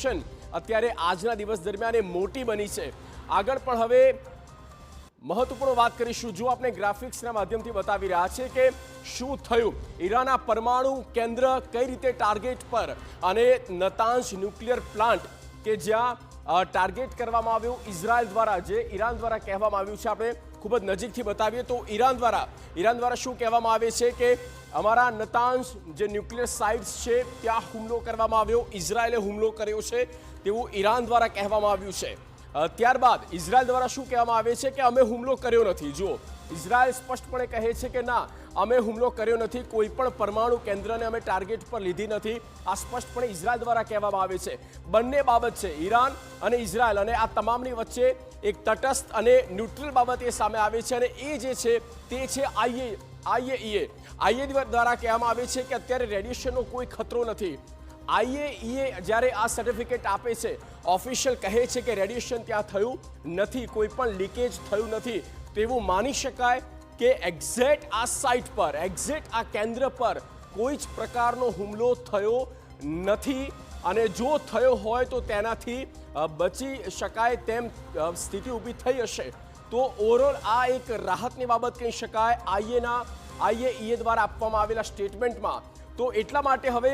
Situation અત્યારે આજના દિવસ દરમિયાન એ મોટી બની છે। આગળ પણ હવે મહત્વપૂર્ણ વાત કરીશું। જો આપણે ગ્રાફિક્સના માધ્યમથી બતાવી રહ્યા છે કે શું થયું, ઈરાનના પરમાણુ કેન્દ્ર કઈ રીતે ટાર્ગેટ પર, અને નતાંઝ ન્યુક્લિયર પ્લાન્ટ કે જ્યાં ટાર્ગેટ કરવામાં આવ્યું ઇઝરાયલ દ્વારા, જે ઈરાન દ્વારા કહેવામાં આવ્યું છે। આપણે ખૂબ જ નજીકથી બતાવીએ તો ઈરાન દ્વારા શું કહેવામાં આવે છે કે અમારા નતાંઝ જે ન્યુક્લિયર સાઇટ્સ છે ત્યાં હુમલો કરવામાં આવ્યો, ઇઝરાયલે હુમલો કર્યો છે તેવું ઈરાન દ્વારા કહેવામાં આવ્યું છે। ત્યારબાદ ઇઝરાયલ દ્વારા શું કહેવામાં આવે છે કે અમે હુમલો કર્યો નથી। જુઓ, ઇઝરાયલ સ્પષ્ટપણે કહે છે કે ના, અમે હુમલો કર્યો નથી, કોઈ પણ પરમાણુ કેન્દ્રને અમે ટાર્ગેટ પર લીધી નથી। આ સ્પષ્ટપણે ઇઝરાયલ દ્વારા કહેવામાં આવે છે। બંને બાબત છે, ઈરાન અને ઇઝરાયલ, અને આ તમામની વચ્ચે એક તટસ્થ અને ન્યુટ્રલ બાબત એ સામે આવે છે, અને એ જે છે તે છે આઈએઈએ દ્વારા કહેવામાં આવે છે કે અત્યારે રેડિયેશનનો કોઈ ખતરો નથી। આઈએઈએ જ્યારે આ સર્ટિફિકેટ આપે છે, ઓફિશિયલ કહે છે કે રેડિયેશન ત્યાં થયું નથી, કોઈ પણ લીકેજ થયું નથી, તેવું માની શકાય કે એક્ઝેક્ટ આ સાઇટ પર, એક્ઝેક્ટ આ કેન્દ્ર પર કોઈ જ પ્રકારનો હુમલો થયો નથી, અને જો થયો હોય તો તેનાથી બચી શકાય તેમ સ્થિતિ ઊભી થઈ હશે। તો ઓવરઓલ આ એક રાહતની બાબત કહી શકાય આઈએઈએ દ્વારા આપવામાં આવેલા સ્ટેટમેન્ટમાં। તો એટલા માટે હવે